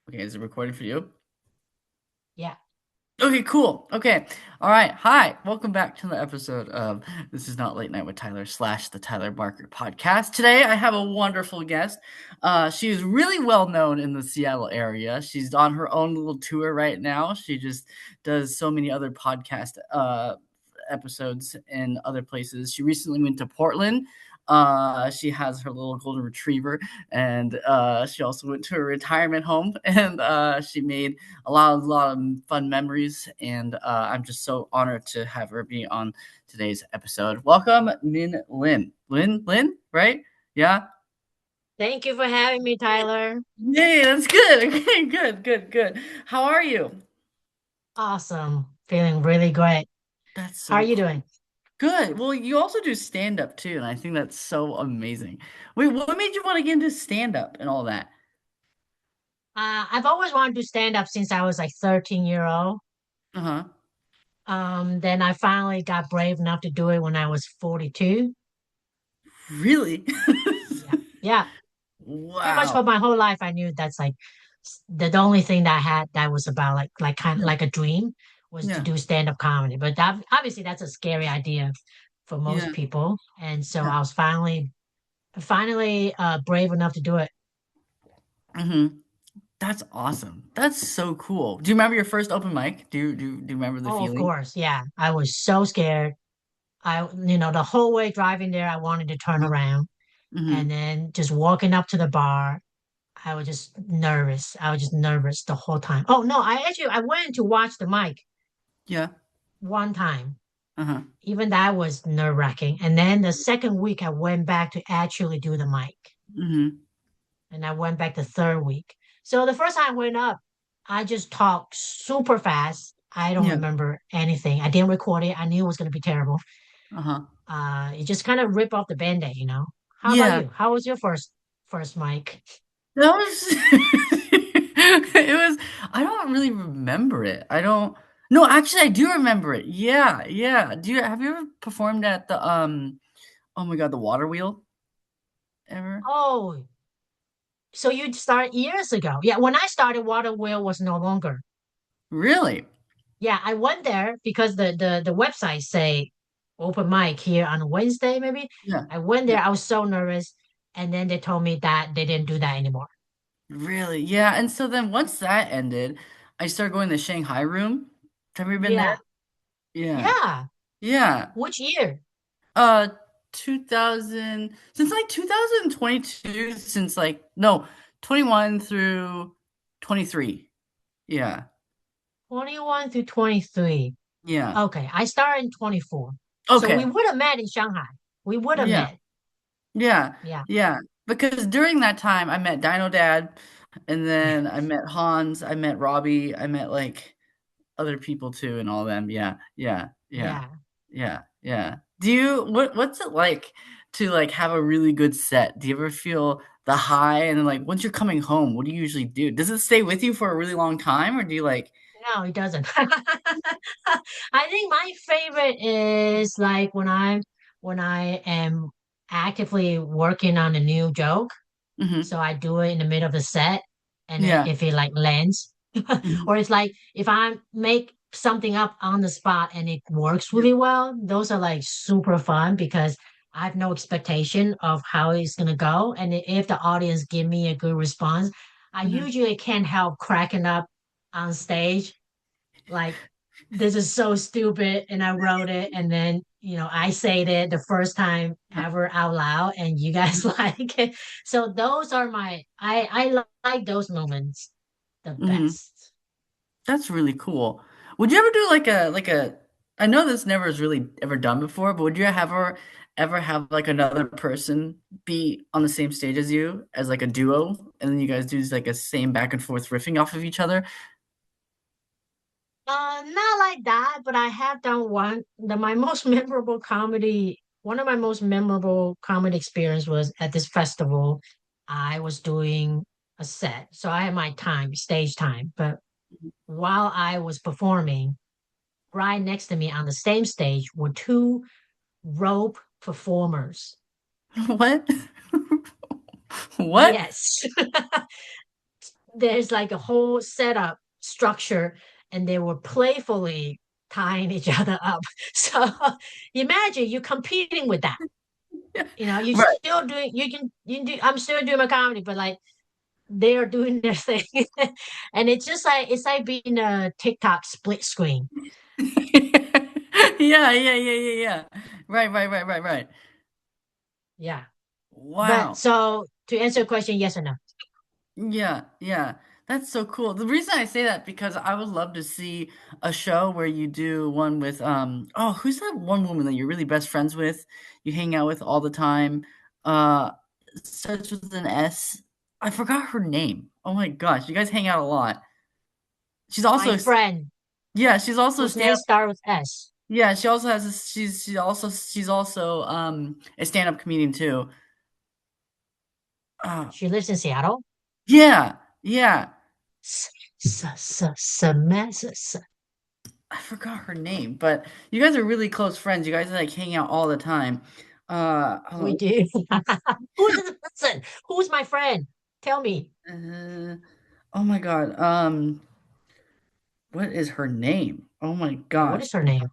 Okay, is it recording for you? Yeah. Okay, cool. Okay. All right. Hi. Welcome back to the episode of This Is Not Late Night with Tyler slash the Tyler Barker podcast. Today I have a wonderful guest. She is really well known in the Seattle area. She's on her own little tour right now. She just does so many other podcast episodes in other places. She recently went to Portland. She has her little golden retriever, and she also went to a retirement home, and she made a lot of fun memories, and I'm just so honored to have her be on today's episode. Welcome, Min Lin. Lin, right? Yeah. Thank you for having me, Tyler. Yay, that's good. Okay, good. How are you? Awesome. Feeling really great. That's How are so you cool. doing? Good. Well, you also do stand up too, and I think that's so amazing. Wait, what made you want to get into stand up and all that? I've always wanted to stand up since I was like 13-year-old. Uh huh. Then I finally got brave enough to do it when I was 42. Really? Yeah. Yeah. Pretty much for Wow. my whole life, I knew that's like the only thing that I had that was about like kind of Yeah. like a dream was to Yeah. do stand-up comedy. But that obviously that's a scary idea for most Yeah. people. And so Yeah. I was finally brave enough to do it. Hmm. That's awesome. That's so cool. Do you remember your first open mic? Do you remember the Oh, of feeling? course. Yeah. I was so scared. The whole way driving there, I wanted to turn around. And Mm-hmm. then just walking up to the bar, I was just nervous. I was just nervous the whole time. Oh, no, I went to watch the mic Yeah. one time. Uh-huh. Even that was nerve-wracking. And then the second week, I went back to actually do the mic. Mm-hmm. And I went back the third week. So the first time I went up, I just talked super fast. I don't Yeah. remember anything. I didn't record it. I knew it was going to be terrible. Uh-huh. You just kind of rip off the band-aid. How about Yeah. you? How was your first mic? That was it was I don't really remember it. I don't No, actually I do remember it. Yeah, yeah. Have you ever performed at the oh my God, the water wheel ever? Oh, so you start years ago. Yeah, when I started, Water Wheel was no longer. Really? Yeah, I went there because the website say open mic here on a Wednesday, maybe. Yeah. I went Yeah. there, I was so nervous, and then they told me that they didn't do that anymore. Really? Yeah. And so then once that ended, I started going to the Shanghai room. Have you been there? Yeah. Yeah. Yeah. Yeah. Which year? Uh 2000 since like 2022, since like no, 21 through 23. Yeah. 21 through 23. Yeah. Okay, I started in 24. So we Okay. would have met in Shanghai. We would have Yeah. met. Yeah. Yeah. Yeah. Because during that time I met Dino Dad, and then I met Hans, I met Robbie, I met like other people too and all them. Yeah. Yeah. Yeah. Yeah. Yeah. Yeah. What's it like to like have a really good set? Do you ever feel the high, and then like once you're coming home, what do you usually do? Does it stay with you for a really long time, or do you like No, it doesn't. I think my favorite is like when I am actively working on a new joke. Mhm. So I do it in the middle of the set, and then Yeah. if it like lands, Mhm. or it's like if I make something up on the spot and it works Yeah. really well, those are like super fun because I have no expectation of how it's gonna go. And if the audience give me a good response, I Mhm. usually can't help cracking up on stage like this is so stupid and I wrote it and then I said it the first time ever out loud and you guys like it. So those are my like those moments the Mhm. best. That's really cool. Would you ever do like a I know this never is really ever done before, but would you ever have like another person be on the same stage as you as like a duo, and then you guys do like a same back and forth riffing off of each other? Not like that, but I have done my most memorable comedy one of my most memorable comedy experience was at this festival. I was doing a set, so I had my time, stage time, but while I was performing, right next to me on the same stage were two rope performers. What? What? Yes. there's like a whole setup structure, and they were playfully tying each other up. So imagine you competing with that. You know, you Right. still doing you can do I'm still doing my comedy, but like they are doing their thing. And it's just like it's like being a TikTok split screen. Yeah, yeah, yeah, yeah, yeah. Right, right, right, right, right. Yeah. But Wow. so to answer your question, yes or no? Yeah, yeah. That's so cool. The reason I say that because I would love to see a show where you do one with oh, who's that one woman that you're really best friends with? You hang out with all the time. Uh Starts with an S. I forgot her name. Oh my gosh, you guys hang out a lot. She's My also friend yeah, she's also a whose name stand-up. starts with S. Yeah, she also has a, she's also a stand-up comedian too. Uh She lives in Seattle. yeah, yeah. S s s s s s- I forgot her name, but you guys are really close friends. You guys like hang out all the time. We Hold do. Who's the person? Who's my friend? Tell me. on. Oh my God. What is her name? Oh my Yeah, what gosh. is her name?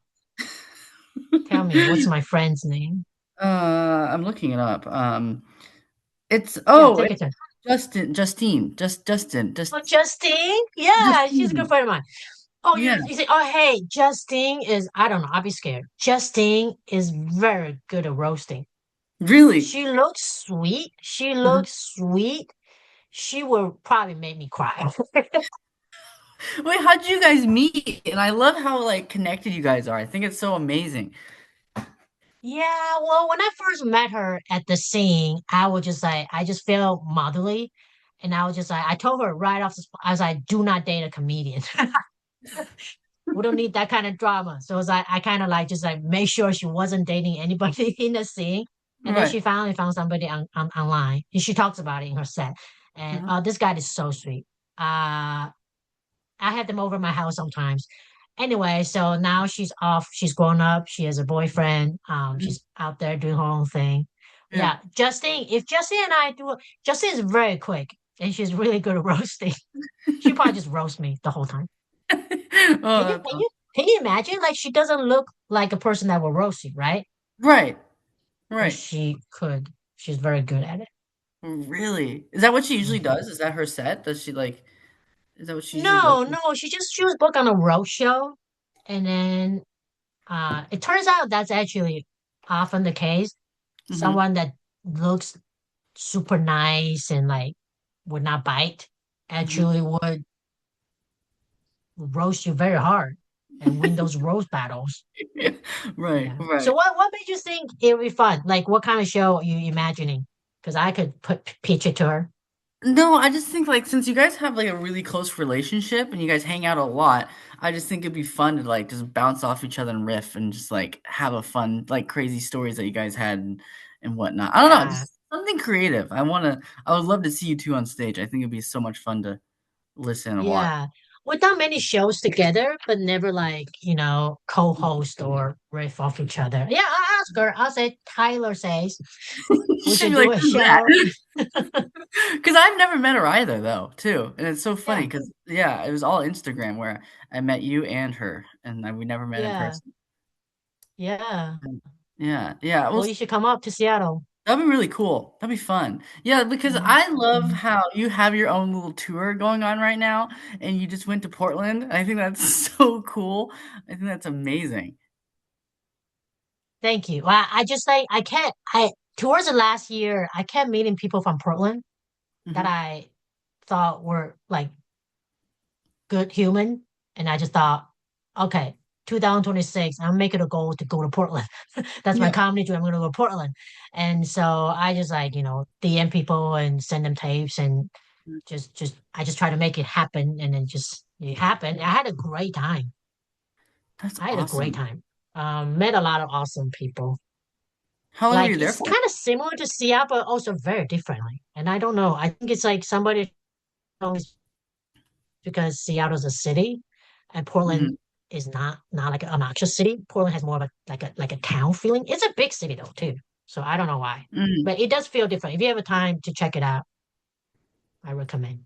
Tell me, what's my friend's name? I'm looking it up. It's Yeah, oh, take it's your turn. Just Oh, Justine? Yeah, she's a good Justine. friend of mine. Oh, Yeah, you say, oh, hey, Justine is, I don't know, I'll be scared. Justine is very good at roasting. really. She looks sweet. She Uh-huh. looks sweet. She will probably make me cry. Wait, how did you guys meet? And I love how like connected you guys are. I think it's so amazing. Yeah, well, when I first met her at the scene, I was just like, I just felt motherly. And I was just like, I told her right off the spot, I was like, do not date a comedian. We don't need that kind of drama. So it was like, I kind of like just like make sure she wasn't dating anybody in the scene. And then Right. she finally found somebody online. And she talks about it in her set. And Uh-huh. this guy is so sweet. I have them over at my house sometimes. Anyway, so now she's off. She's grown up. She has a boyfriend. Mhm. She's out there doing her own thing. Yeah. Yeah, Justine. If Justine and I do, Justine is very quick and she's really good at roasting. She probably just roast me the whole time. Oh, Can you that's can awesome. you can you imagine? Like she doesn't look like a person that will roast you, right? Right. But Right. she could. She's very good at it. Really? Is that what she usually Mhm. does? Is that her set? Does she like is that what she usually does? No, no, she was booked on a road show, and then it turns out that's actually often the case. Mhm. Someone that looks super nice and like would not bite Mhm. actually would roast you very hard and win those roast battles. Yeah. Right, Yeah. So right. what made you think it would be fun? Like what kind of show are you imagining? Because I could put pitch it to her. No, I just think like since you guys have like a really close relationship and you guys hang out a lot, I just think it'd be fun to like just bounce off each other and riff and just like have a fun like crazy stories that you guys had and whatnot. I don't know, Yeah. just something creative. I would love to see you two on stage. I think it'd be so much fun to listen and watch. Yeah. We've done many shows together, but never like, co-host or riff off each other. Yeah, I'll ask her. I'll say Tyler says You we should should be do like, a "Who's that?" show. Because I've never met her either, though, too. And it's so funny Yeah. because, yeah, it was all Instagram where I met you and her, and we never met in Yeah. person. Yeah. Yeah, yeah. Well, Well, you should come up to Seattle. that'd be really cool. That'd be fun. Yeah, because Mhm. I love how you have your own little tour going on right now, and you just went to Portland. I think that's so cool. I think that's amazing. Thank you. I just like I can't I towards the last year, I kept meeting people from Portland that Mhm. I thought were like good human. And I just thought, okay, 2026, I'm making a goal to go to Portland. That's my Yeah. comedy dream. I'm gonna go to Portland. And so I just like, DM people and send them tapes and just I just try to make it happen and then just it happened. I had a great time. That's I had a great awesome. time. Met a lot of awesome people. How long were you Like there it's for? kind of similar to Seattle, but also very differently. And I don't know. I think it's like somebody knows because Seattle's a city and Portland Mhm. is not like an obnoxious city. Portland has more of a town feeling. It's a big city though too. So I don't know why. Mhm. But it does feel different. If you have a time to check it out, I recommend.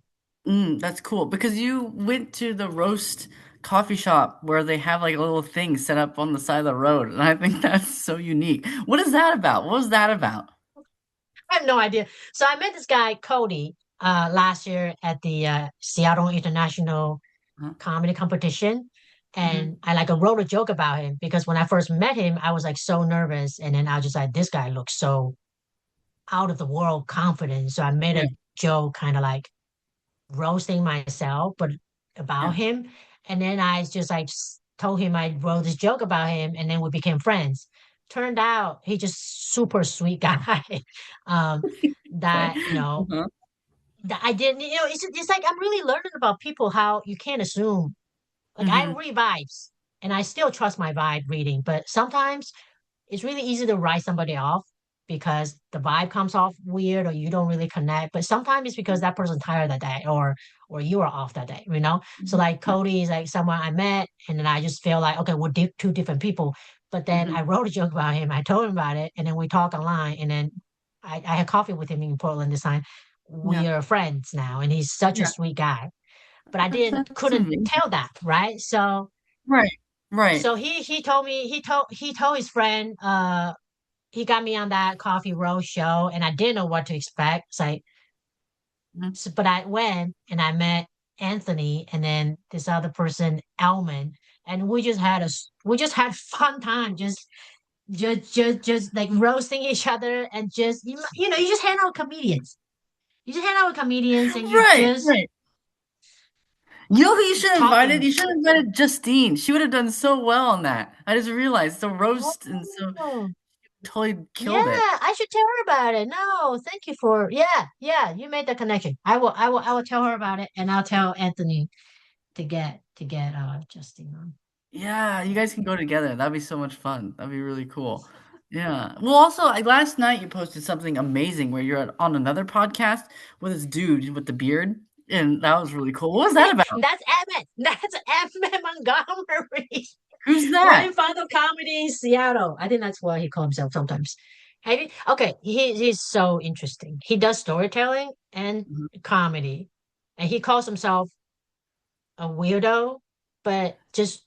That's cool because you went to the roast coffee shop where they have like a little thing set up on the side of the road, and I think that's so unique. What is that about? What was that about? I have no idea. So I met this guy, Cody, last year at the Seattle International Huh? Comedy Competition. Hmm. And I like wrote a joke about him because when I first met him, I was like so nervous. And then I was just like, this guy looks so out of the world confident. So I made Yeah, a joke kind of like roasting myself, but about yeah. him. And then I just like told him I wrote this joke about him, and then we became friends. Turned out he just super sweet guy. um, Okay. that Uh-huh. that I didn't, it's like I'm really learning about people how you can't assume. Like I Hmm. read vibes, and I still trust my vibe reading, but sometimes it's really easy to write somebody off because the vibe comes off weird or you don't really connect. But sometimes it's because that person's tired that day or you are off that day, you know? So like Cody is like someone I met and then I just feel like, okay, we're two different people. But then Hmm. I wrote a joke about him, I told him about it, and then we talk online and then I had coffee with him in Portland this time. We Yeah, are friends now and he's such a yeah. sweet guy. But I didn't That's couldn't amazing. tell that, right? So Right, right. so he told me he told his friend he got me on that coffee roast show and I didn't know what to expect. It's like, Mhm. so, but I went and I met Anthony and then this other person, Elman, and we just had fun time, just like roasting each other and just you just hang out with comedians. You just hang out with comedians and you Right, just right. You know who you should have invited? talking. You should have invited Justine. She would have done so well on that. I just realized the roast and so Oh, totally yeah, killed it. I should tell her about it. No, thank you for yeah, you made the connection. I will tell her about it and I'll tell Anthony to get Justine on. Yeah, you guys can go together. That'd be so much fun. That'd be really cool. Yeah. Well, also, last night you posted something amazing where you're on another podcast with this dude with the beard, and that was really cool. What was that about? That's Emmett. That's Emmett Montgomery. Who's that? Running Final Comedy in Seattle. I think that's what he calls himself sometimes. Okay, he's so interesting. He does storytelling and Mhm. comedy. And he calls himself a weirdo, but it's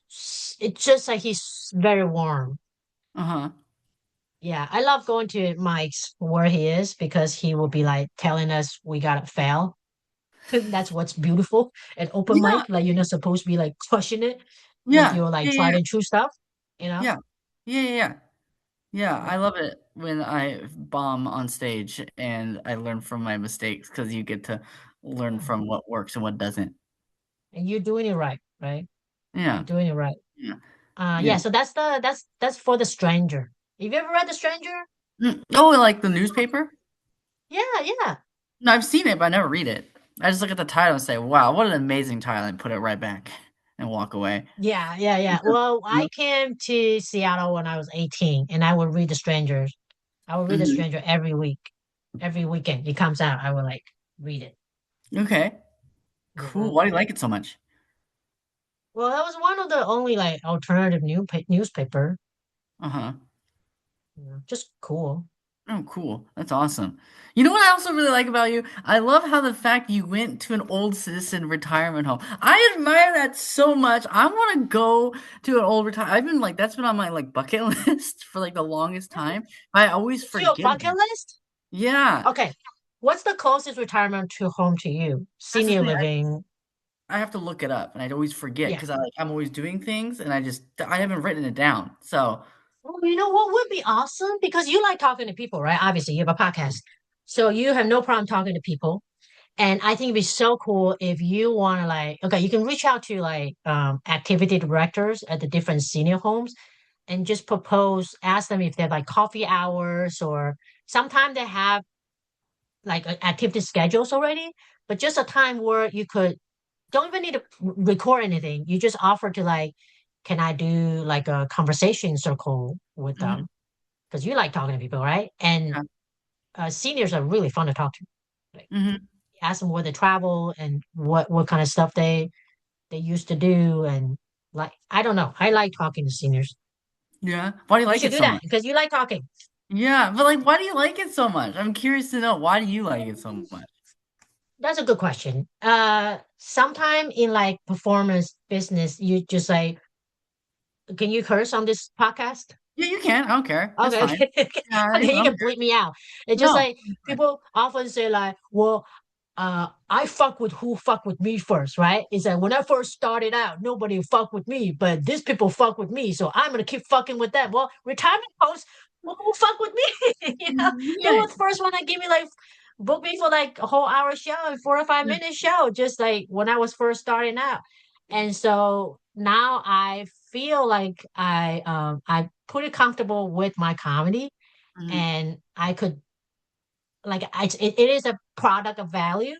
just like he's very warm. Uh-huh. Yeah, I love going to Mike's where he is because he will be like telling us we gotta fail. That's what's beautiful at open Yeah. mic. Like you're not supposed to be like crushing it with Yeah. your like Yeah. tried Yeah. and true stuff, you know? Yeah. Yeah. Yeah. Yeah. Yeah, Yeah. I love it when I bomb on stage and I learn from my mistakes because you get to learn Yeah. from what works and what doesn't. And you're doing it right, right? You're Yeah. doing it right. Yeah. Yeah, Yeah. so that's for The Stranger. Have you ever read The Stranger? Oh, like the newspaper? Yeah, yeah. No, I've seen it, but I never read it. I just look at the title and say, "Wow, what an amazing title," and put it right back and walk away. Yeah, yeah, yeah. Because, Well, you I came to Seattle when I was 18 and I would read The Mhm. Stranger every week. Every weekend it comes out, I would like read it. Okay, Yeah. cool. Why do you like it so much? Well, that was one of the only like alternative newspaper. Uh-huh. Just cool. Oh, cool. That's awesome. You know what I also really like about you? I love how the fact you went to an old citizen retirement home. I admire that so much. I want to go to an old retire. I've been like that's been on my like bucket list for like the longest time. I always It's your forget bucket about. list? Yeah, Okay. What's the closest retirement to home to you? that's the Senior thing. living. I have to look it up, and I'd always forget Yeah. because I'm always doing things, and I haven't written it down. So Well, you know what would be awesome? Because you like talking to people, right? Obviously, you have a podcast. So you have no problem talking to people. And I think it'd be so cool if you want to like, okay, you can reach out to like activity directors at the different senior homes and just propose, ask them if they have like coffee hours or sometimes they have like activity schedules already, but just a time where you could don't even need to record anything. You just offer to like, can I do like a conversation circle with mhm, them? Because you like talking to people, right? And yeah, seniors are really fun to talk to. Like, hmm, ask them where they travel and what kind of stuff they used to do, and like I don't know. I like talking to seniors. yeah. Why do you You like should it do so that much? because you like talking. Yeah, but like, why do you like it so much? I'm curious to know why do you like it so much? That's a good question. Sometime in like performance business, you just like, can you curse on this podcast? Yeah, you can. I don't care. It's Okay, fine. okay, okay, Yeah, okay, I you don't can care. bleep me out. It's just No, like it's fine. people often say like, well, I fuck with who fuck with me first, right? It's like when I first started out, nobody fuck with me, but these people fuck with me, so I'm gonna keep fucking with them. Well, retirement hosts, well, who fuck with me? They Yeah, were the first one that give me like book me for like a whole hour show, 4 or 5 minute show, just like when I was first starting out. And so now I feel like I pretty comfortable with my comedy, mhm, and I could like it is a product of value.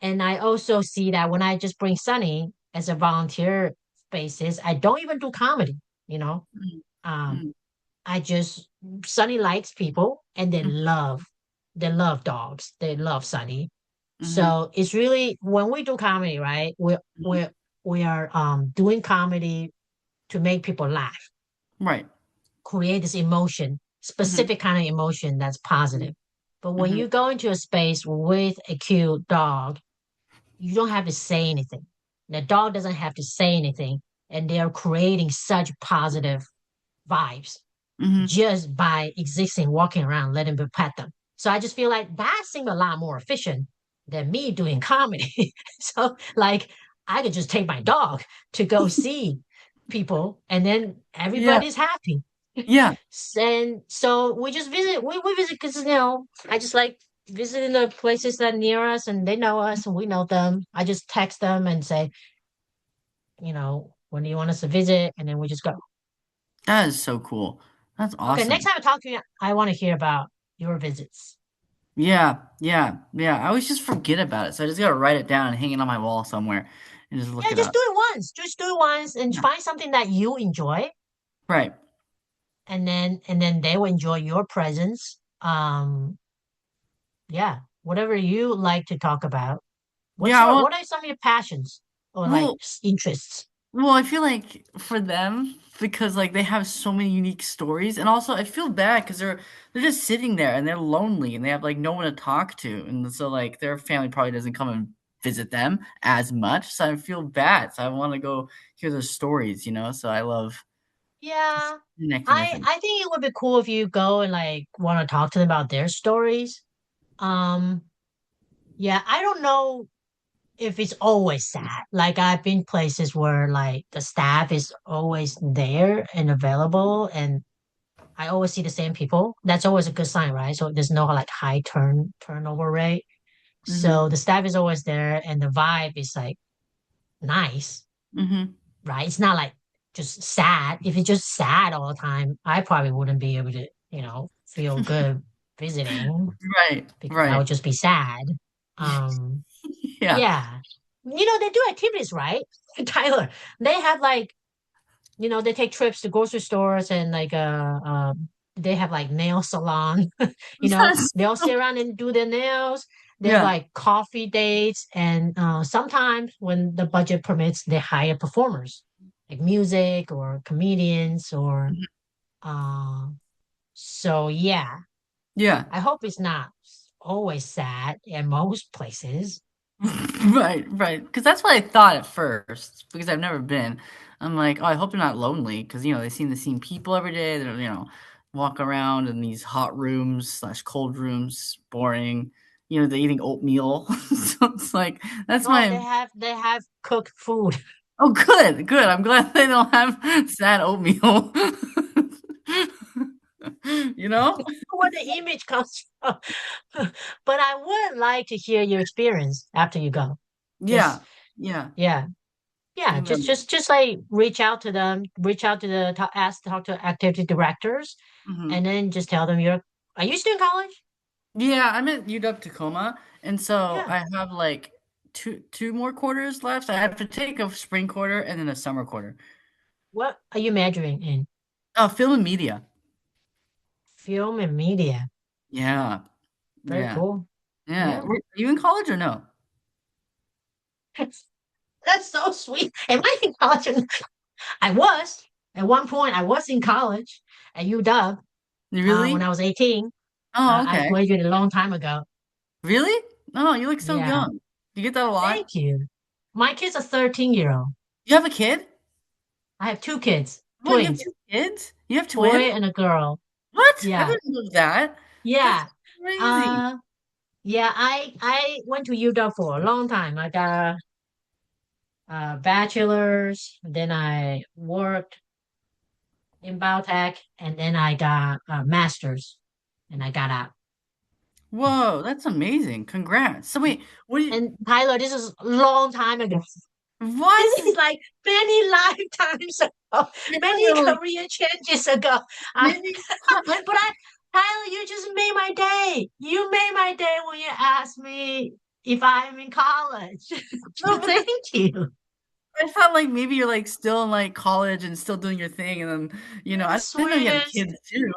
And I also see that when I just bring Sunny as a volunteer basis, I don't even do comedy, you know. mhm, Um, mhm, I just Sunny likes people and mhm, they love dogs. They love Sunny. mhm, So it's really when we do comedy, right? mhm. We are doing comedy to make people laugh, Right. create this emotion, Mhm, specific kind of emotion that's mhm, positive. But when mhm, you go into a space with a cute dog, you don't have to say anything. The dog doesn't have to say anything, and they're creating such positive vibes mhm. just by existing, walking around, letting me pet them. So I just feel like that seemed a lot more efficient than me doing comedy. So like I could just take my dog to go see people, and then Yeah, everybody's happy. yeah. And so we just visit. We visit because I just like visiting the places that are near us, and they know us, and we know them. I just text them and say, when do you want us to visit, and then we just go. That is so cool. That's Okay, next awesome. time I talk to you, I want to hear about your visits. Yeah, yeah, yeah. I always just forget about it, so I just gotta write it down and hang it on my wall somewhere and just look Yeah, it just up. do it once. Just do it once and Yeah. find something that you enjoy, Right. and then they will enjoy your presence. Yeah, whatever you like to talk about. Yeah, I want What are some of your passions or like well, interests? well, I feel like for them, because like they have so many unique stories, and also I feel bad because they're just sitting there and they're lonely and they have like no one to talk to, and so like their family probably doesn't come and visit them as much. So I feel bad. So I want to go hear their stories, So I love just Yeah, connecting with I them. I think it would be cool if you go and like want to talk to them about their stories. Um, yeah, I don't know if it's always sad. Like I've been places where like the staff is always there and available, and I always see the same people. That's always a good sign, right? So there's no like high turnover rate. Mm-hmm. So the staff is always there and the vibe is like nice, Mm-hmm. right? It's not like just sad. If it's just sad all the time, I probably wouldn't be able to, feel good visiting Right. because I would Right. just be sad. Um, Yeah. yeah. They do activities, right? Tyler, they have like, they take trips to grocery stores and like they have like nail salon. That's They all sit around and do their nails. They have yeah. like coffee dates, and sometimes when the budget permits, they hire performers like music or comedians or Mhm. uh so yeah. Yeah. I hope it's not always sad in most places. Right, right. Because that's what I thought at first, because I've never been. I'm like, oh, I hope they're not lonely, because they seem the same people every day. They're walk around in these hot rooms slash cold rooms, boring. They're eating oatmeal, so it's like that's No, my. they have cooked food. Oh, good, good. I'm glad they don't have sad oatmeal. You know? Where the image comes from. But I would like to hear your experience after you go. Yeah, Just yeah. yeah, yeah. And Just like reach out to them, reach out to ask to talk to activity directors, mhm. and then just tell them you're. Are you still in college? Yeah, I'm at UW Tacoma, and so Yeah. I have like two more quarters left. I have to take a spring quarter and then a summer quarter. What are you majoring in? Oh, film and media. Film and media. Yeah, Very yeah, cool. yeah. Yeah. Are you in college or no? That's so sweet. Am I in college? I was. At one point, I was in college at UW when Really? I was 18. Oh, I okay. graduated a long time ago. Really? Oh, you look so Yeah. young. Do you get that a lot? Thank you. My kid's a 13-year-old. You have a kid? I have two kids, What, you have twins, two kids? You have twins? boy and a girl. What? I Yeah. didn't know that. That's Yeah. crazy. Uh yeah, I went to UW for a long time. I got a bachelor's, then I worked in biotech, and then I got a master's and I got out. Whoa, that's amazing. Congrats. So wait, what do you, And Tyler, this is a long time ago. what? This is like many lifetimes ago, I thought you many were like, career changes ago. I, maybe, but Tyler, you just made my day. You made my day when you asked me if I'm in college. no, but Thank you. I thought like maybe you're like still in like college and still doing your thing, and then You're the I didn't know you had sweetest. kids too.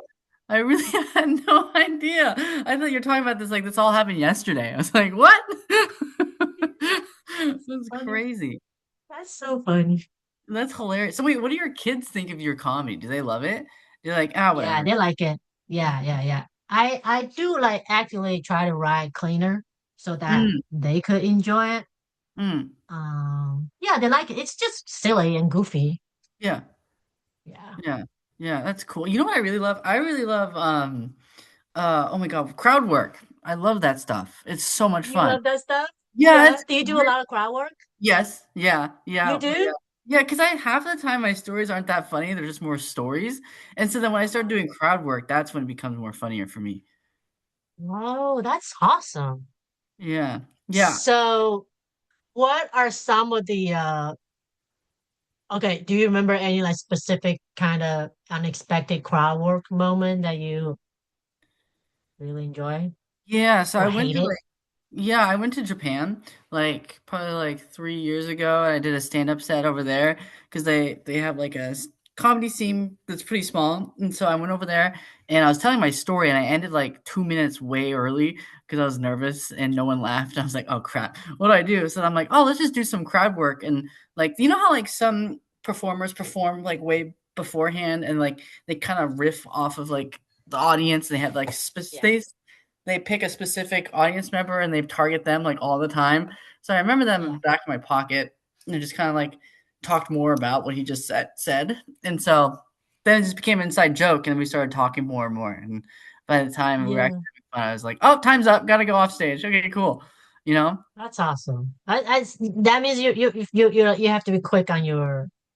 I really had no idea. I thought you were talking about this like this all happened yesterday. I was like, what? That's Funny. crazy. That's so funny. That's hilarious. So wait, what do your kids think of your comedy? Do they love it? They're like, ah, Yeah, whatever. they like it. Yeah, yeah, yeah. I do like actually try to write cleaner so that Mm, they could enjoy it. mm, Yeah, they like it. It's just silly and goofy. yeah, Yeah. yeah, yeah. That's cool. You know what I really love? I really love oh my God, crowd work. I love that stuff. It's so much You fun. love that stuff? Yeah, Yeah. it's Do you do a great. lot of crowd work? Yes, yeah, You yeah, yeah. do? Yeah, because I half the time my stories aren't that funny, they're just more stories. And so then when I start doing crowd work, that's when it becomes more funnier for me. Oh, that's awesome. Yeah. Yeah. So, what are some of the okay, do you remember any like specific kind of unexpected crowd work moment that you really enjoy Yeah, so or I went to hated? like yeah, I went to Japan like probably like 3 years ago, and I did a stand-up set over there because they have like a comedy scene that's pretty small, and so I went over there and I was telling my story, and I ended like 2 minutes way early because I was nervous and no one laughed. I was like, oh crap, what do I do? So I'm like, oh, let's just do some crowd work, and like you know how like some performers perform like way beforehand and like they kind of riff off of like the audience. They have like Yeah. they pick a specific audience member and they target them like all the time. So I remember them in Yeah. the back of my pocket and just kind of like talked more about what he just said. And so then it just became an inside joke and we started talking more and more. And by the time we were actually Yeah. having fun, I was like, oh, time's up. Got to go off stage. Okay, cool. You know, That's awesome. That means you have to be quick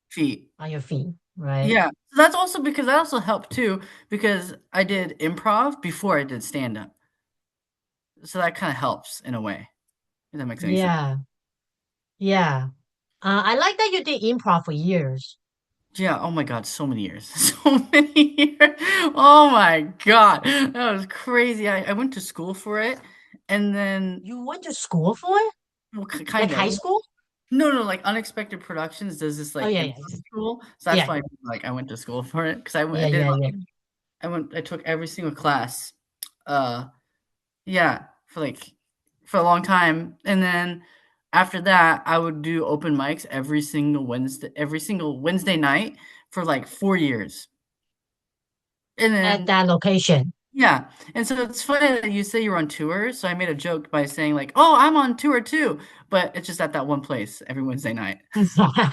feet. on your feet, right? Yeah. So that's also because that also helped too because I did improv before I did stand up. So that kind of helps in a way. If that makes any sense. Yeah. Yeah. I like that you did improv for years. Yeah, oh my God, so many years. So many years. Oh my God. That was crazy. I went to school for it and then You went to school for it? well, Like kind high of. school? No, no, like Unexpected Productions does this Oh like yeah, improv yeah. school. So that's Yeah. why like I went to school for it because I Yeah, did yeah, yeah. I took every single class. Uh yeah, for a long time. And then after that, I would do open mics every single Wednesday night for like 4 years. And At then that location. yeah, and so it's funny that you say you're on tour. So I made a joke by saying like, "Oh, I'm on tour too," but it's just at that one place every Wednesday night,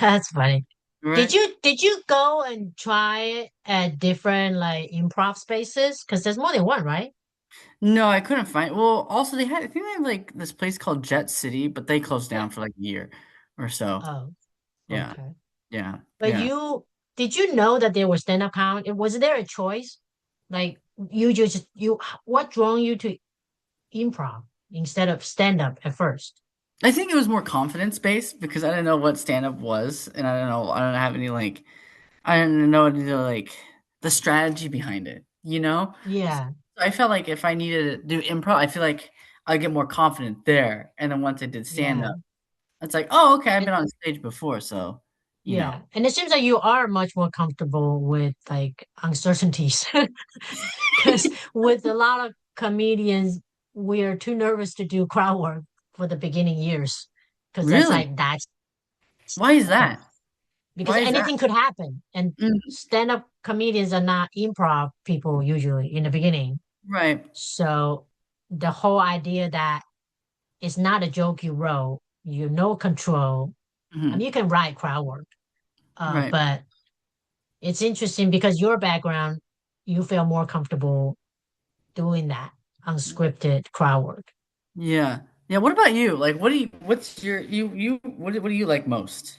That's funny. right? Did you go and try it at different like improv spaces? Because there's more than one, right? No, I couldn't find. Well, also I think they have like this place called Jet City, but they closed Yeah. down for like a year or so. Oh, Yeah, okay. yeah, But yeah. you did you know that there was stand-up comedy? Was there a choice? Like you what drew you to improv instead of stand-up at first? I think it was more confidence based because I didn't know what stand up was, and I don't have any like, I didn't know any like the strategy behind it. You know, Yeah, I felt like if I needed to do improv, I feel like I'd get more confident there. And then once I did stand yeah. up, it's like, oh, okay, I've And been on stage before, so you know. yeah. And it seems like you are much more comfortable with like uncertainties. Because with a lot of comedians, we are too nervous to do crowd work for the beginning years. Because Really? that's Why is okay. that? Because Why is that? anything could happen. And Mm, stand-up comedians are not improv people usually in the beginning. right. So the whole idea that it's not a joke you wrote. You no control. I mean, Hmm. you can write crowd work, Right. but it's interesting because your background, you feel more comfortable doing that unscripted crowd work. Yeah. Yeah. What about you? Like, what's what do you like most?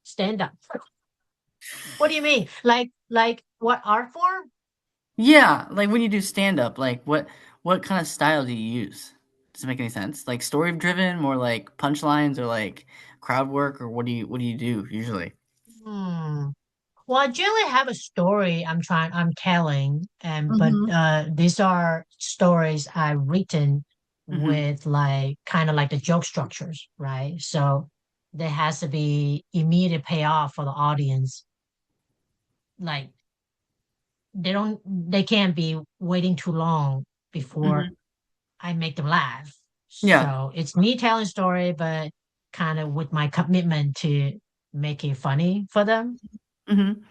Stand up. What do you mean? Like what art form? Yeah. Like when you do stand up, like what kind of style do you use? Does it make any sense? Like story driven, more like punchlines or like crowd work or what do you do usually? Hmm. Well, I generally have a story I'm telling, and but Mm-hmm. these are stories I've written Mm-hmm. with like kind of like the joke structures, right? So there has to be immediate payoff for the audience. Like they can't be waiting too long before Mm-hmm. I make them laugh. Yeah. So it's me telling story, but kind of with my commitment to make it funny for them. Mm-hmm.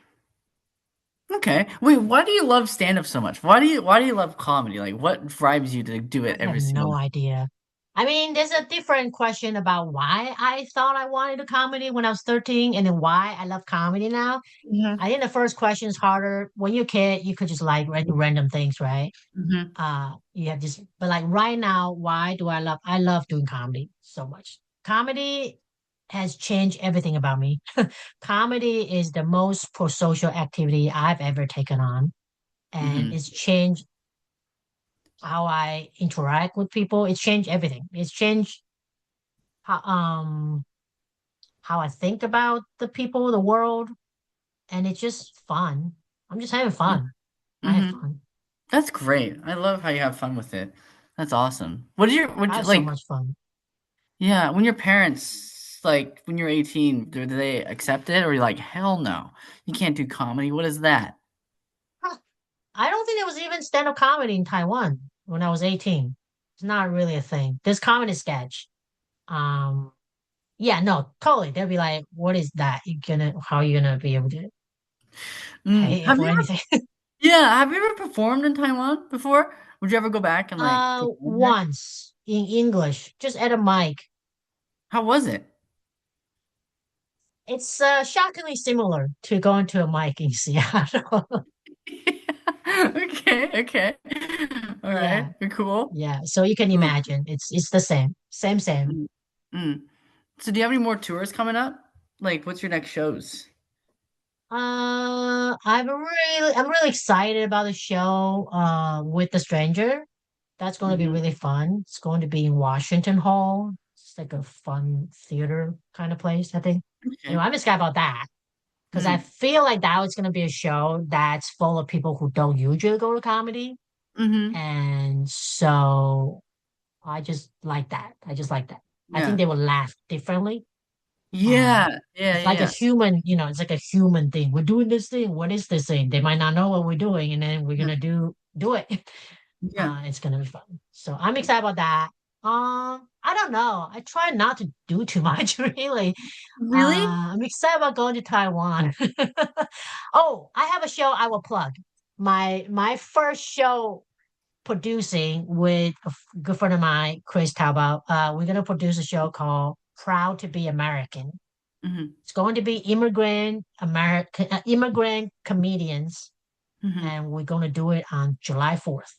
Okay. Wait, why do you love stand up so much? Why do you love comedy? Like what drives you to do it I have every single no night? idea. I mean, there's a different question about why I thought I wanted a comedy when I was 13 and then why I love comedy now. Mm-hmm. I think the first question is harder. When you're a kid, you could just like do random things, right? Mm-hmm. You have this, but like right now, why do I love doing comedy so much. Comedy has changed everything about me. Comedy is the most pro-social activity I've ever taken on, and Mm-hmm. it's changed how I interact with people. It's changed everything. It's changed how how I think about the people, the world, and it's just fun. I'm just having fun. I have Mm-hmm. fun. That's great. I love how you have fun with it. That's awesome. I What you have so like? much fun. Yeah, when your parents like when you're 18, do they accept it or you're like, hell no, you can't do comedy? What is that? Huh. I don't think there was even stand-up comedy in Taiwan when I was 18. It's not really a thing. There's comedy sketch. Um, yeah, no, totally. They'll be like, "What is that? How are you gonna be able to Mm. pay Have for you ever, anything?" yeah, have you ever performed in Taiwan before? Would you ever go back and like perform there? Once in English, just at a mic. How was it? It's shockingly similar to going to a mic in Seattle. Okay, okay. All Yeah, right, cool. yeah. So you can Mm, imagine it's the same, same. mm, mm. So do you have any more tours coming up? Like, what's your next shows? I'm really excited about the show with the stranger. That's going to be Hmm. really fun. It's going to be in Washington Hall. It's like a fun theater kind of place, I think. Okay. Anyway, I'm excited about that because I Mm, feel like that was going to be a show that's full of people who don't usually go to comedy. mm-hmm. And so I just like that. I just like that. I think Yeah. they will laugh differently. Uh, Yeah. Yeah. it's like a Yeah. human, it's like a human thing. We're doing this thing. What is this thing? They might not know what we're doing, and then we're Yeah. gonna do it. Yeah. It's gonna be fun. So I'm excited about that. I don't know. I try not to do too much, really. Really? I'm excited about going to Taiwan. Oh, I have a show I will plug. My first show producing with a good friend of mine, Chris Taubao. We're gonna produce a show called Proud to Be American. Hmm. It's going to be immigrant comedians, Hmm. and we're going to do it on July 4th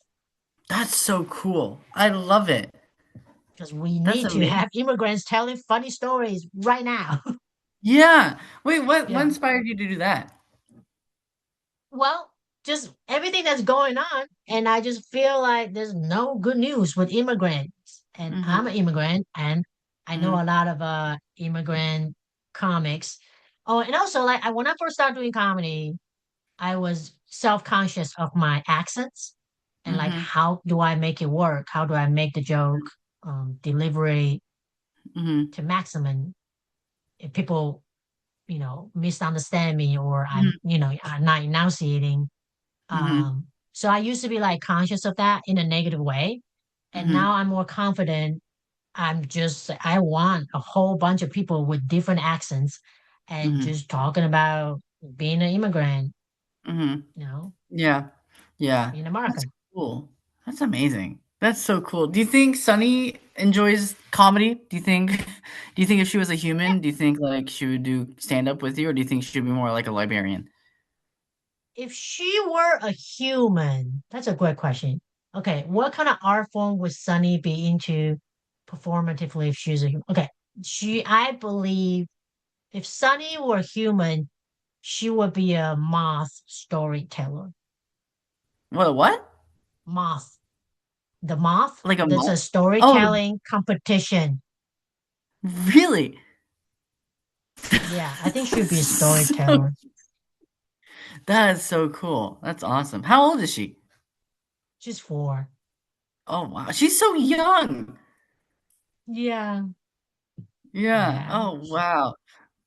That's so cool. I love it. because we That's need to amazing. have immigrants telling funny stories right now. Yeah. Wait, what Yeah. inspired you to do that? Well, just everything that's going on, and I just feel like there's no good news with immigrants. And I'm Hmm. an immigrant, and I know Hmm. a lot of immigrant comics. Oh, and also like when I first started doing comedy, I was self-conscious of my accents and like Hmm. how do I make it work? How do I make the joke delivery Hmm. to maximum if people, misunderstand me or Hmm. I'm not enunciating. Hmm. So I used to be like conscious of that in a negative way. And Hmm. now I'm more confident. I want a whole bunch of people with different accents and Hmm. just talking about being an immigrant, Hmm. you know, Yeah. Yeah. being That's American. cool. That's amazing. That's so cool. Do you think Sunny enjoys comedy? Do you think if she was a human, do you think like she would do stand up with you, or do you think she'd be more like a librarian? If she were a human, that's a great question. Okay, what kind of art form would Sunny be into performatively if she's a human? Okay, I believe if Sunny were human, she would be a moth storyteller. What? Moth. The moth, Like a that's month? a Oh, storytelling competition. really? Yeah, I think she'd be a So, storyteller. that is so cool. That's awesome. How old is she? She's 4. Oh wow, she's so young. Yeah, Yeah. yeah. Oh wow,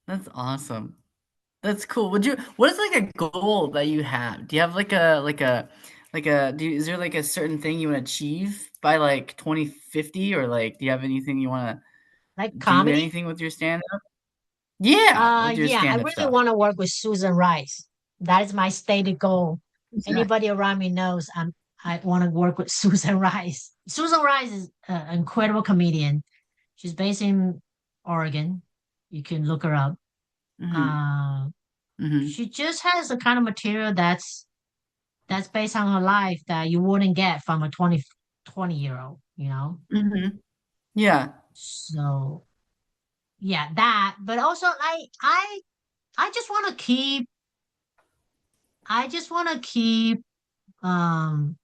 that's awesome. That's cool. What is like a goal that you have? Do you have is there like a certain thing you want to achieve by like 2050, or like do you have anything you want to Like do comedy? anything with your stand up? Yeah, with your Yeah, I stand up really stuff. want to work with Susan Rice. That is my stated goal. Who's that? Anybody around me knows I want to work with Susan Rice. Susan Rice is an incredible comedian. She's based in Oregon. You can look her up. Mhm. Uh, Mhm. she just has the kind of material that's based on her life that you wouldn't get from a 20 year old, you know? Mhm. Yeah. So yeah, that, but also I just want to keep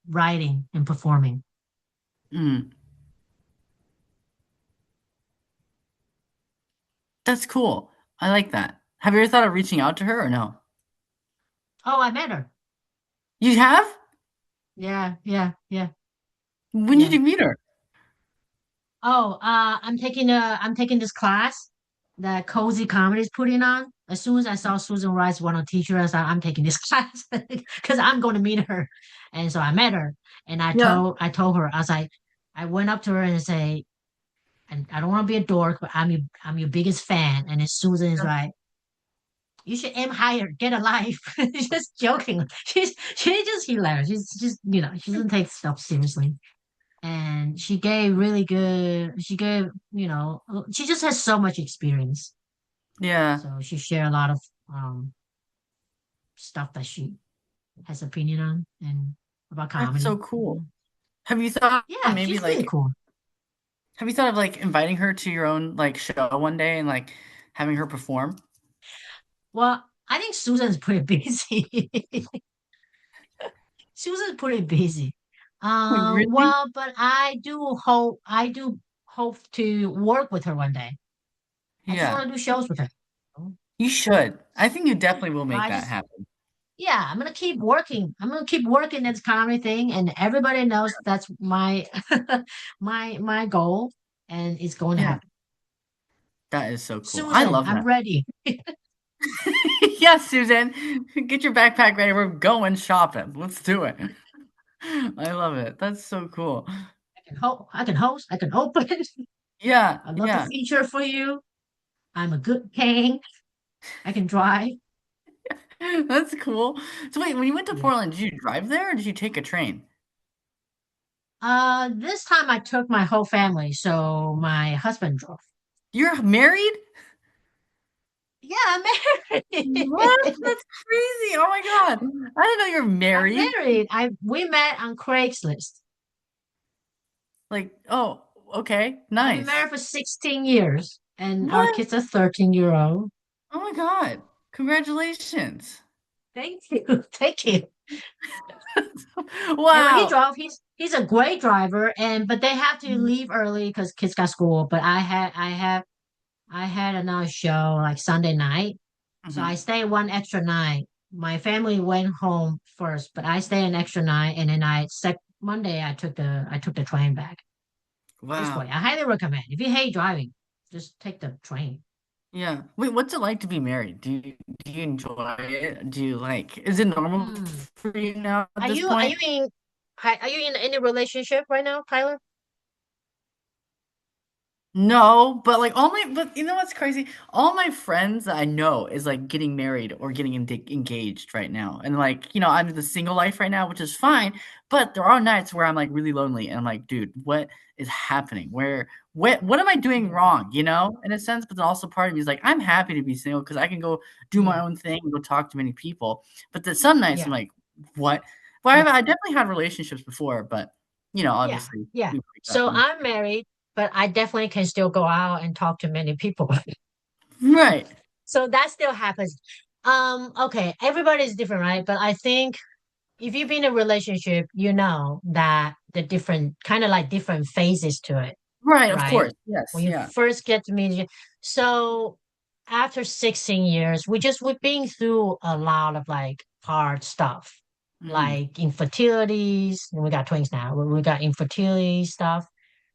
writing and performing. Mm. That's cool. I like that. Have you ever thought of reaching out to her or no? Oh, I met her. You have? Yeah, yeah, yeah, When did yeah. you meet her? Oh, I'm taking this class that Cozy Comedy is putting on. As soon as I saw Susan Rice want to teach her, I said, I'm taking this class because I'm going to meet her. And so I met her and Yeah. I told her, I was like, I went up to her and say, and I don't want to be a dork, but I'm your biggest fan. And then Susan is like, you should aim higher, get a life. Just joking. She's just hilarious. She's just, she doesn't take stuff seriously. And she gave, she just has so much experience. Yeah. So she shared a lot of um stuff that she has opinion on and about That's comedy. so cool. Have you thought Yeah, maybe she's really like cool. have you thought of like inviting her to your own like show one day and like having her perform? Well, I think Susan's pretty busy. Susan's pretty busy. Like, really? But I do hope to work with her one day. I just Yeah. want to do shows with her. You should. I think you definitely will make I that just happen. Yeah, I'm gonna keep working. I'm gonna keep working this comedy thing, and everybody knows that's my my goal, and it's going to Yeah. happen. That is so cool. I Susan, love I'm that. ready. Yes, Suzanne. Get your backpack ready. We're going shopping. Let's do it. I love it. That's so cool. I can host. I can open. Yeah, I love the yeah. feature for you. I'm a good king. I can drive. That's cool. So wait, when you went to Yeah. Portland, did you drive there or did you take a train? This time I took my whole family, so my husband drove. You're married? Yeah, I'm married. What? That's crazy. Oh my God. I didn't know you're I'm married. married. I We met on Craigslist. Like, oh, okay. I've been Nice. married for 16 years, and our What? kids are 13-year-old. Oh my God. Congratulations. Thank you. Thank you. And when he Wow. drove, he's a great driver, and but they have to leave early because kids got school. But I had another show like Sunday night, so I Mhm. stayed one extra night. My family went home first, but I stayed an extra night, and then Monday I took the train back. This way, Wow. I highly recommend. If you hate driving, just take the train. Yeah. Wait, what's it like to be married? Do you enjoy it? Do you like, is it normal Hmm. for you now at Are this you are you point? in are you in any relationship right now, Tyler? No, but like but you know what's crazy? All my friends that I know is like getting married or getting engaged right now. And like, I'm in the single life right now, which is fine, but there are nights where I'm like really lonely and I'm like, dude, what is happening? What am I doing Yeah, wrong, in a sense, but then also part of me is like, I'm happy to be single because I can go do my yeah, own thing and go talk to many people. But then some nights I'm yeah, like, what? Well, I definitely had relationships before, but yeah, obviously yeah. we break up So and I'm married, but I definitely can still go out and talk to many people. right. So that still happens. Okay, everybody's different, right? But I think if you've been in a relationship, you know that the different kind of like different phases to it, Right, of right? course. Yes, When you yeah. first get to meet, so after 16 years, we're being through a lot of like hard stuff, Mhm, like infertilities. We got twins now. We got infertility stuff.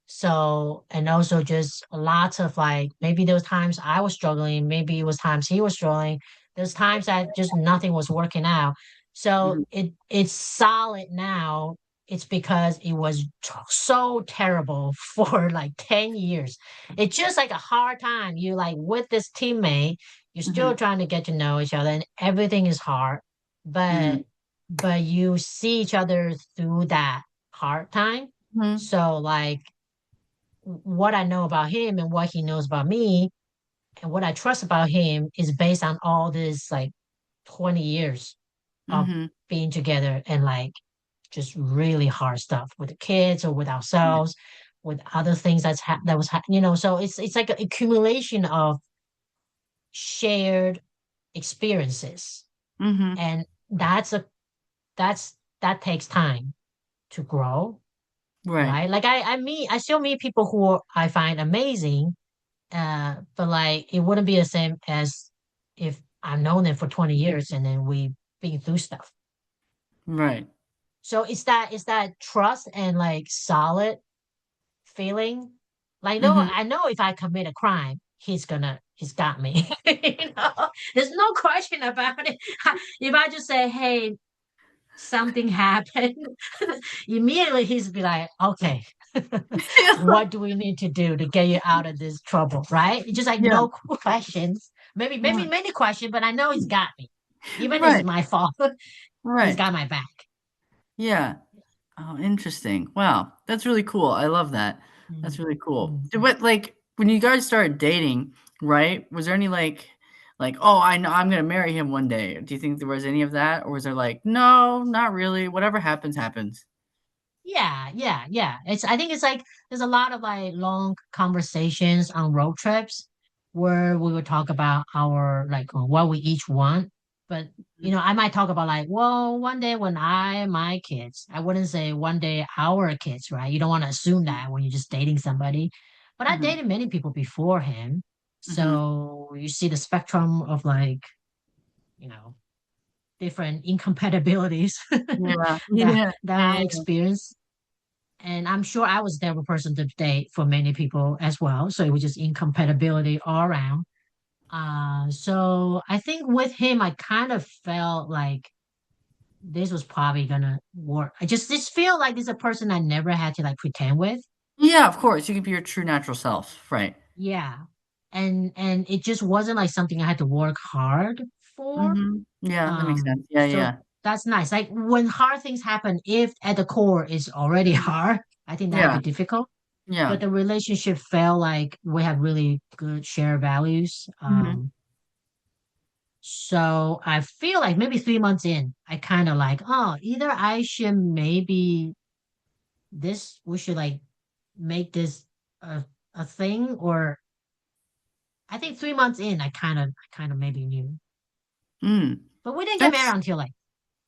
So, and also just lots of like maybe there was times I was struggling, maybe it was times he was struggling. There's times that just nothing was working out. So mhm, it's solid now. It's because it was so terrible for like 10 years. It's just like a hard time. You like with this teammate, you're still mhm, trying to get to know each other and everything is hard, but mhm, but you see each other through that hard time. mhm. So like what I know about him and what he knows about me and what I trust about him is based on all this like 20 years of Mhm. being together and like just really hard stuff with the kids or with Yeah. ourselves, with other things so it's like an accumulation of shared experiences. Mhm. And that takes time to grow, Right. right? Like I still meet people who I find amazing. But like it wouldn't be the same as if I've known them for 20 years and then we've been through stuff. Right. So it's that trust and like solid feeling. Like no, Mhm. I know if I commit a crime, he's got me. There's no question about it. If I just say, hey, something happened, immediately he's be like, okay, Yeah. what do we need to do to get you out of this trouble? Right? It's just like Yeah. no questions. Maybe Right. many questions, but I know he's got me. Even if it's Right. my fault, he's Right. got my back. Yeah. Oh, interesting. Wow. That's really cool. I love that. That's Mm, really cool. mm. What like when you guys started dating, right? Was there any oh, I know I'm gonna marry him one day. Do you think there was any of that? Or was there like, no, not really. Whatever happens, happens. Yeah, yeah, yeah. I think it's like there's a lot of like long conversations on road trips where we would talk about our like what we each want. But I might talk about like, well, one day when my kids, I wouldn't say one day our kids, right? You don't want to assume that when you're just dating somebody. But I Mhm. dated many people before him. Mhm. So you see the spectrum of like, you know, different incompatibilities Yeah. that Yeah. that Yeah, I yeah. experienced. And I'm sure I was never a person to date for many people as well. So it was just incompatibility all around. So I think with him, I kind of felt like this was probably gonna work. I just feel like this is a person I never had to like pretend with. Yeah, of course, you can be your true natural self, right. Yeah. And it just wasn't like something I had to work hard for. Mhm. Yeah, that makes sense. Yeah, So yeah. that's nice. Like when hard things happen, if at the core is already Mhm. hard, I think that would Yeah, be difficult. yeah. But the relationship felt like we have really good shared values. Mhm, So I feel like maybe 3 months in, I kind of like, oh, either I should maybe we should like make this a thing, or I think 3 months in, I kind of maybe knew. mm. But we didn't get married That's until like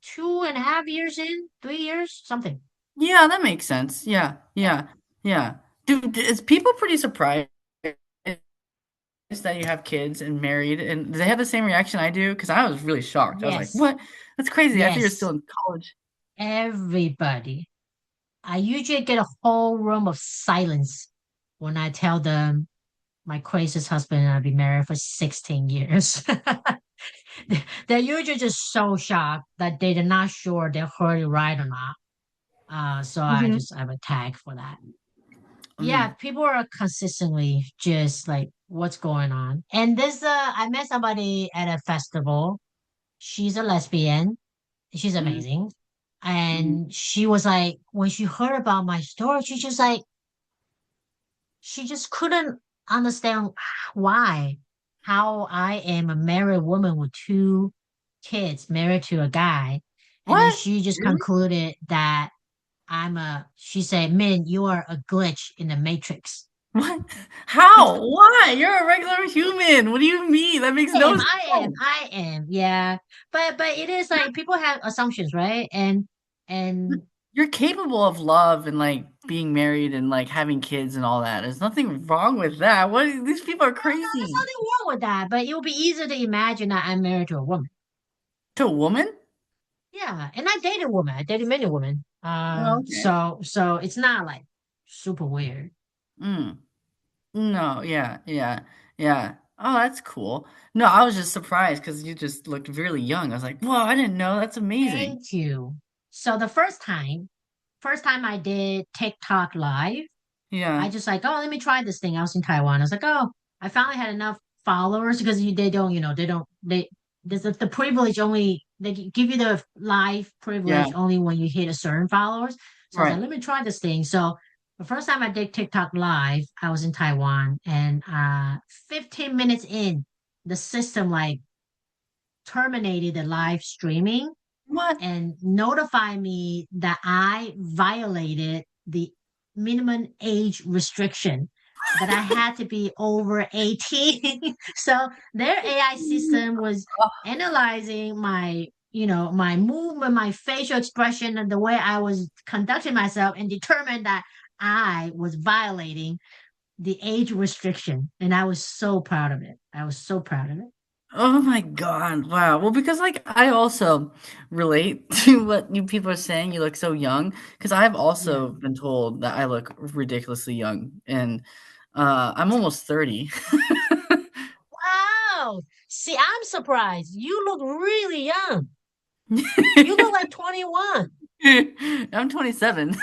2.5 years in, 3 years, something. yeah, that makes sense. Yeah, Yeah. yeah, yeah. Dude, is people pretty surprised that you have kids and married, and do they have the same reaction I do? Because I was really shocked. I was like, Yes. "What? That's crazy." I thought you were still Yes. in college. Everybody. I usually get a whole room of silence when I tell them my craziest husband and I've been married for 16 years. They're usually just so shocked that they're not sure they heard it right or not. So I Mhm. just have a tag for that. Yeah, Mm, people are consistently just like, what's going on? And I met somebody at a festival. She's a lesbian. She's mm, amazing. mm. And she was like, when she heard about my story, she just couldn't understand why, how I am a married woman with two kids married to a guy. And then What? she just Really? concluded that she said, "Man, you are a glitch in the matrix." What? How? Why? You're a regular human. What do you mean? That makes no sense. I am, yeah. But it is like people have assumptions, right? And You're capable of love and like being married and like having kids and all that. There's nothing wrong with that. What? These people are no, there's crazy. nothing wrong with that. But it will be easier to imagine that I'm married to a woman. To a woman? Yeah, and I dated a woman. I dated many women. Oh, okay. So it's not like super weird. Mm. No, yeah, yeah, yeah. Oh, that's cool. No, I was just surprised because you just looked really young. I was like, whoa, I didn't know. That's amazing. Thank you. So the first time I did TikTok live, I Yeah, just like, oh, let me try this thing. I was in Taiwan. I was like, oh, I finally had enough followers because they don't, there's the privilege only, give you the live yeah, privilege only when you hit a certain followers. So I was like, right. let me try this thing. So the first time I did TikTok live, I was in Taiwan and 15 minutes in, the system like terminated the live streaming What? and notified me that I violated the minimum age restriction, that I had to be over 18. So their AI system was analyzing my movement, my facial expression, and the way I was conducting myself, and determined that I was violating the age restriction. And I was so proud of it. I was so proud of it. Oh my God. Wow. Well, because like I also relate to what you people are saying. You look so young because I've Yeah. also been told that I look ridiculously young and I'm almost 30. Wow. See, I'm surprised. You look really young. You look like 21. I'm 27.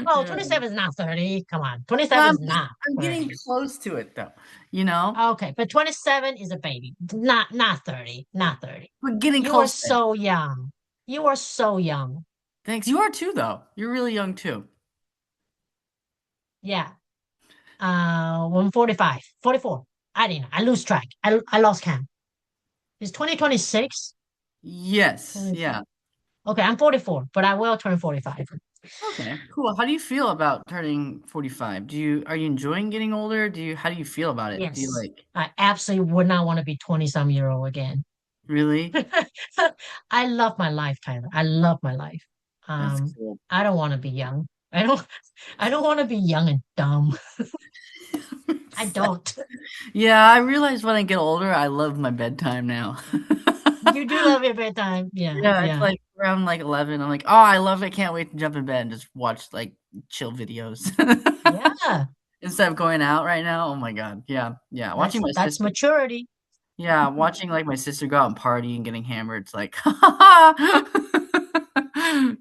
Oh, Yeah. 27 is not 30. Come on. 27 Well, is not I'm getting 30. close to it though, you know? Okay, but 27 is a baby. Not 30. Not 30. We're getting You are close there. so young. You are so young. Thanks. You are too though. You're really young too. Yeah. 145, 44. I didn't know. I lose track. I lost count. It's 2026. Yes. 24. Yeah. Okay, I'm 44, but I will turn 45. Okay, cool. How do you feel about turning 45? Are you enjoying getting older? How do you feel about it? Do you Yes. like I absolutely would not want to be 20 some year old again. really? I love my life, Tyler. I love my life. That's cool. I don't want to be young. I don't want to be young and dumb. I don't. Yeah, I realize when I get older, I love my bedtime now. You do love your bedtime. Yeah, Yeah, it's yeah. like around like 11. I'm like, oh, I love it. Can't wait to jump in bed and just watch like chill videos Yeah. instead of going out right now. Oh my God. Yeah, yeah. Watching my That's sister. maturity. Yeah, watching like my sister go out and party and getting hammered. It's like, you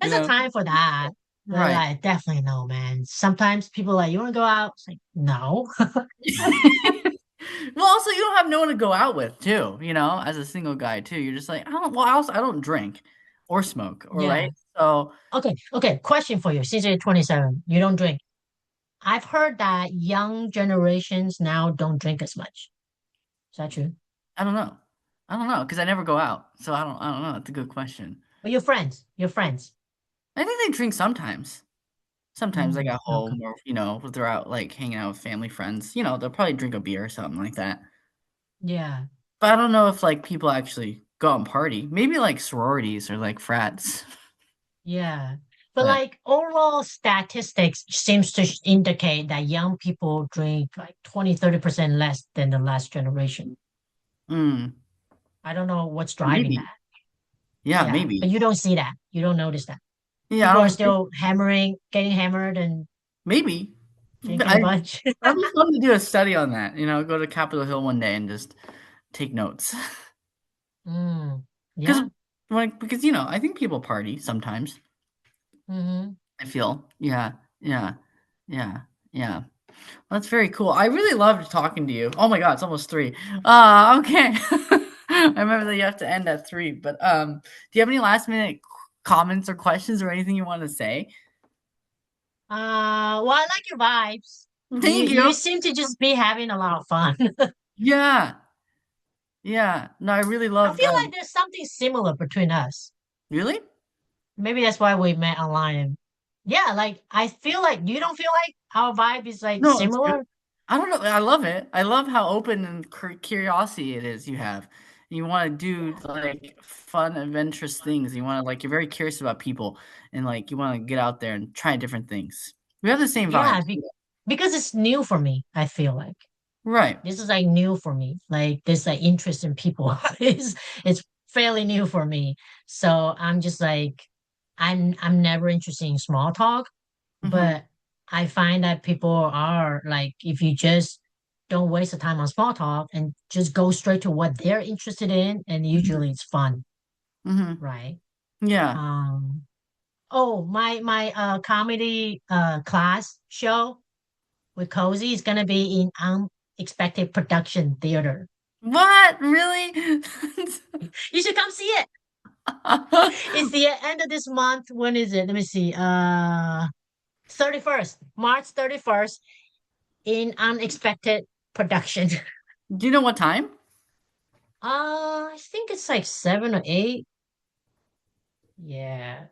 There's a know, time for that. right. Like, definitely no, man. Sometimes people are like, you want to go out? It's like, no. Well, also you don't have no one to go out with too, as a single guy too. You're just like, I don't drink or smoke or Yeah. right. So Okay. Okay. Question for you. Since you're 27, you don't drink. I've heard that young generations now don't drink as much. Is that true? I don't know. I don't know because I never go out. So I don't know. It's a good question. But your friends. I think they drink sometimes. Sometimes like Mm, at okay. home or if they're out like hanging out with family friends, they'll probably drink a beer or something like that. Yeah. But I don't know if like people actually go out and party. Maybe like sororities or like frats. Yeah. But But like overall statistics seems to indicate that young people drink like 20, 30% less than the last generation. mm, I don't know what's driving maybe. that. Yeah, Yeah. maybe. But you don't see that. You don't notice that. Yeah, I People are don't still getting hammered and maybe. drinking a I bunch. That'd be fun to do a study on that, go to Capitol Hill one day and just take notes. Mm, Because yeah. I think people party sometimes. Hmm. I feel. Yeah. Yeah. Yeah. Yeah. That's very cool. I really loved talking to you. Oh my god, it's almost 3. Okay. I remember that you have to end at 3, but, do you have any last minute comments or questions or anything you wanna say? Well, I like your vibes. You Thank you you. seem to just be having a lot of fun. Yeah. Yeah. No, I really I loved, feel like there's something similar between us. really? Maybe that's why we met online. And yeah, like I feel like you don't feel like our vibe is like No, it's good. similar. I don't know, I love it. I love how open and curiosity it is you have. You wanna do, like, fun, adventurous things. You wanna like, you're very curious about people, and, like, you wanna get out there and try different things. We have the same Yeah, vibes. because it's new for me, I feel like. Right. This is like new for me. Like this like interest in people is it's fairly new for me. So I'm just like I'm never interested in small talk, Mhm. but I find that people are like if you just don't waste the time on small talk and just go straight to what they're interested in, and Mhm. usually it's fun, Mhm. right? Yeah. Um oh my comedy class show with Cozy is gonna be in Unexpected Production Theater. What? Really? You should come see it. It's the end of this month. When is it? Let me see. 31st, March 31st in Unexpected Production. Do you know what time? I think it's like 7 or 8. Yeah.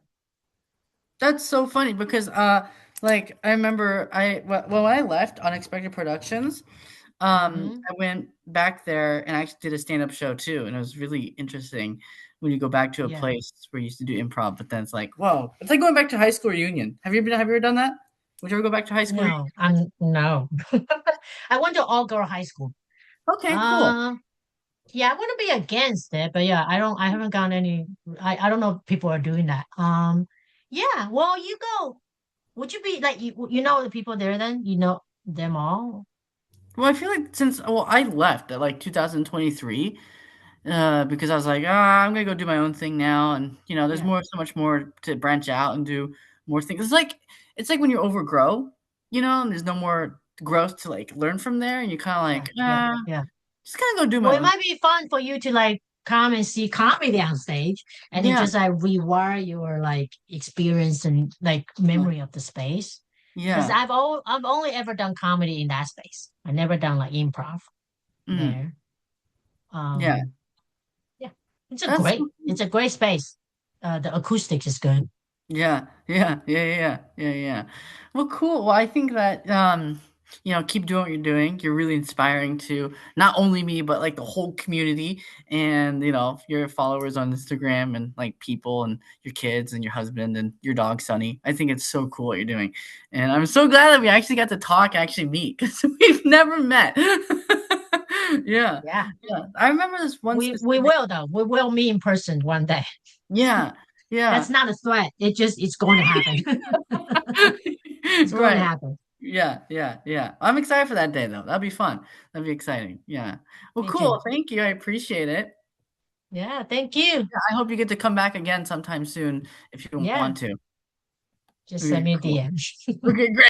That's so funny because, like, I remember when I left Unexpected Productions, Mm-hmm. I went back there and I actually did a stand-up show too, and it was really interesting when you go back to a Yeah. place where you used to do improv, but then it's like, whoa, it's like going back to high school reunion. Have you ever done that? Would you ever go back to high school reunion? No, no. I went to all girl high school. Okay, cool. Um, yeah, I wouldn't be against it, but yeah, I haven't gotten any. I don't know if people are doing that. Yeah. Well, you go. Would you be like you know the people there then? You know them all? Well, I feel like I left at like 2023, because I was like, I'm gonna go do my own thing now, and there's Yeah. so much more to branch out and do more things. It's like when you overgrow, and there's no more growth to like learn from there, and you kind of Yeah. like, Yeah. Yeah. just kind of go do Well, my it own. might be fun for you to like come and see comedy on stage and it Yeah, just like rewire your like experience and like yeah, memory of the space. Because yeah, I've only ever done comedy in that space. I never done like improv mm, there. yeah. Yeah, That's it's a great space. The acoustics is good. Yeah, yeah, yeah, yeah, yeah, yeah. Well, cool. Well, I think that keep doing what you're doing. You're really inspiring to not only me, but like the whole community and your followers on Instagram and like people and your kids and your husband and your dog Sunny. I think it's so cool what you're doing, and I'm so glad that we actually got to talk, actually meet because we've never met. Yeah, Yeah, yeah. I remember this one we specific. will though. We will meet in person one day. Yeah, That's yeah. not a threat. It's going to happen. It's going to Right. happen. Yeah, yeah, yeah. I'm excited for that day though. That'll be fun. That'll be exciting. Yeah. Well, Me too. cool. Thank you. I appreciate it. Yeah, thank you. Yeah, I hope you get to come back again sometime soon if you Yeah, want to. just send Okay, me a cool. DM. Okay, great.